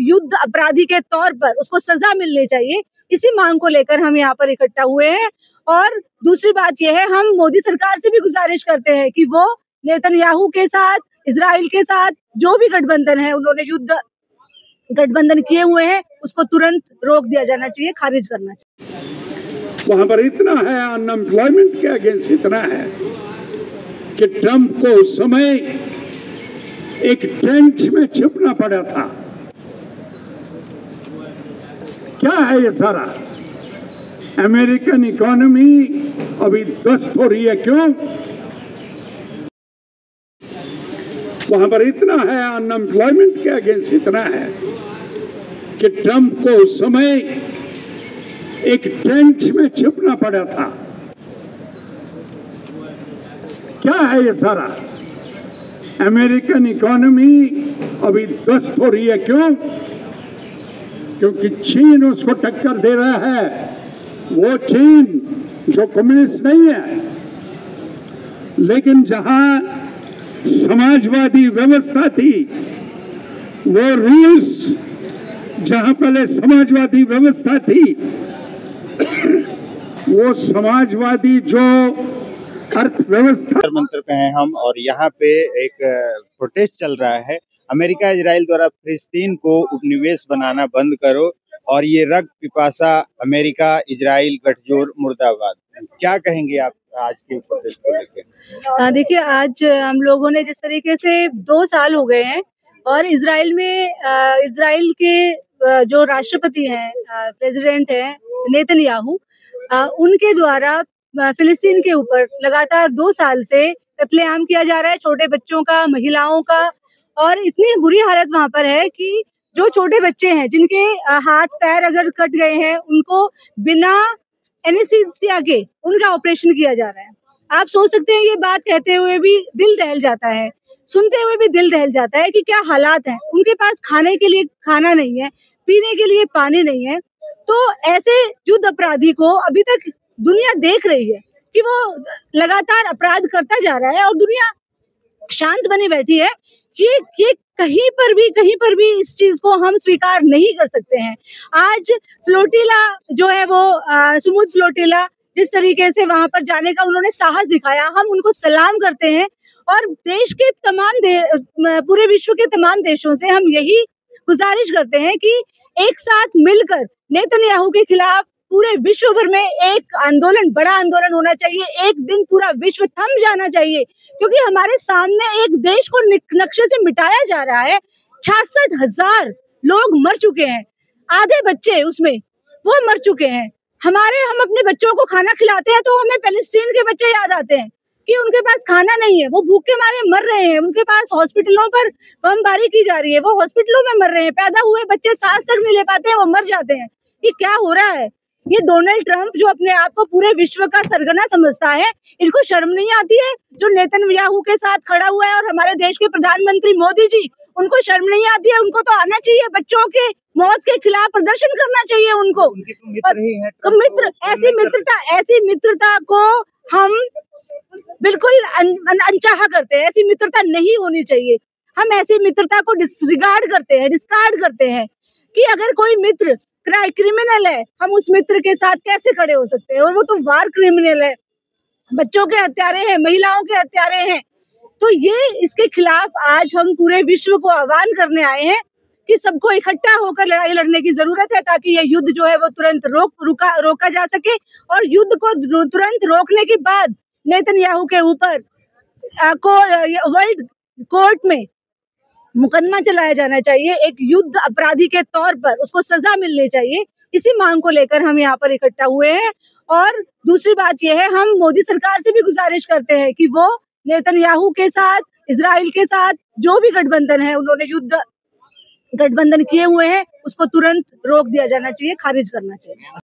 युद्ध अपराधी के तौर पर उसको सजा मिलनी चाहिए। इसी मांग को लेकर हम यहाँ पर इकट्ठा हुए हैं। और दूसरी बात यह है, हम मोदी सरकार से भी गुजारिश करते हैं कि वो नेतन्याहू के साथ, इजराइल के साथ जो भी गठबंधन है, उन्होंने युद्ध गठबंधन किए हुए हैं, उसको तुरंत रोक दिया जाना चाहिए, खारिज करना चाहिए। वहां पर इतना है, अनएम्प्लॉयमेंट के अगेंस्ट इतना है कि ट्रंप को उस समय एक टेंट में छिपना पड़ा था। क्या है ये सारा? अमेरिकन इकोनॉमी अभी ध्वस्त हो रही है। क्यों? वहां पर इतना है, अनएम्प्लॉयमेंट के अगेंस्ट इतना है कि ट्रंप को उस समय एक टेंट में छिपना पड़ा था। क्या है ये सारा? अमेरिकन इकोनॉमी अभी ध्वस्त हो रही है। क्यों? क्योंकि चीन उसको टक्कर दे रहा है। वो चीन जो कम्युनिस्ट नहीं है, लेकिन जहां समाजवादी व्यवस्था थी, वो रूस जहां पहले समाजवादी व्यवस्था थी, वो समाजवादी जो अर्थव्यवस्था। मंत्र पे हैं हम और यहाँ पे एक प्रोटेस्ट चल रहा है। अमेरिका इजराइल द्वारा फिलिस्तीन को उपनिवेश बनाना बंद करो और ये रक्त पिपासा अमेरिका इजराइल गठजोड़ मुर्दाबाद। क्या कहेंगे आप आज के प्रोटेस्ट को लेकर? देखिए, आज हम लोगों ने जिस तरीके से 2 साल हो गए हैं और इजराइल में इजराइल के जो राष्ट्रपति हैं, प्रेसिडेंट हैं नेतन्याहू, उनके द्वारा फिलिस्तीन के ऊपर लगातार 2 साल से कत्लेआम किया जा रहा है, छोटे बच्चों का, महिलाओं का। और इतनी बुरी हालत वहां पर है कि जो छोटे बच्चे हैं, जिनके हाथ पैर अगर कट गए हैं, उनको बिना एनेस्थीसिया के उनका ऑपरेशन किया जा रहा है। आप सोच सकते हैं, ये बात कहते हुए भी दिल दहल जाता है, सुनते हुए भी दिल दहल जाता है कि क्या हालात हैं। उनके पास खाने के लिए खाना नहीं है, पीने के लिए पानी नहीं है। तो ऐसे युद्ध अपराधी को अभी तक दुनिया देख रही है कि वो लगातार अपराध करता जा रहा है और दुनिया शांत बनी बैठी है। ये कहीं पर भी इस चीज को हम स्वीकार नहीं कर सकते हैं। आज फ्लोटिला जो है वो समुद्र फ्लोटिला जिस तरीके से वहां पर जाने का उन्होंने साहस दिखाया, हम उनको सलाम करते हैं। और देश के पूरे विश्व के तमाम देशों से हम यही गुजारिश करते हैं कि एक साथ मिलकर नेतन्याहू के खिलाफ पूरे विश्व भर में एक आंदोलन, बड़ा आंदोलन होना चाहिए। एक दिन पूरा विश्व थम जाना चाहिए, क्योंकि हमारे सामने एक देश को नक्शे से मिटाया जा रहा है। 66,000 लोग मर चुके हैं, आधे बच्चे उसमें वो मर चुके हैं। हम अपने बच्चों को खाना खिलाते हैं तो हमें पैलेस्टीन के बच्चे याद आते हैं कि उनके पास खाना नहीं है, वो भूखे मारे मर रहे हैं। उनके पास हॉस्पिटलों पर बमबारी की जा रही है, वो हॉस्पिटलों में मर रहे हैं। पैदा हुए बच्चे सांस तक नहीं ले पाते हैं, वो मर जाते हैं। ये क्या हो रहा है? ये डोनाल्ड ट्रंप जो अपने आप को पूरे विश्व का सरगना समझता है, इनको शर्म नहीं आती है? जो नेतन्याहू के साथ खड़ा हुआ है और हमारे देश के प्रधानमंत्री मोदी जी, उनको शर्म नहीं आती है? उनको तो आना चाहिए, बच्चों के मौत के खिलाफ प्रदर्शन करना चाहिए उनको। ऐसी मित्रता को हम बिल्कुल अनचाहा करते हैं। ऐसी मित्रता नहीं होनी चाहिए। हम ऐसी मित्रता को डिस्कार्ड करते हैं कि अगर कोई मित्र क्रिमिनल है, हम उस मित्र के साथ कैसे खड़े हो सकते हैं? और वो तो वार क्रिमिनल है, बच्चों के हत्यारे हैं, महिलाओं के हत्यारे हैं। तो ये इसके खिलाफ आज हम पूरे विश्व को आह्वान करने आए हैं कि सबको इकट्ठा होकर लड़ाई लड़ने की जरूरत है, ताकि ये युद्ध जो है वो तुरंत रोका जा सके। और युद्ध को तुरंत रोकने के बाद नेतन्याहू के ऊपर वर्ल्ड कोर्ट में मुकदमा चलाया जाना चाहिए। एक युद्ध अपराधी के तौर पर उसको सजा मिलनी चाहिए। इसी मांग को लेकर हम यहाँ पर इकट्ठा हुए हैं। और दूसरी बात यह है, हम मोदी सरकार से भी गुजारिश करते हैं कि वो नेतन्याहू के साथ, इजराइल के साथ जो भी गठबंधन है, उन्होंने युद्ध गठबंधन किए हुए हैं, उसको तुरंत रोक दिया जाना चाहिए, खारिज करना चाहिए।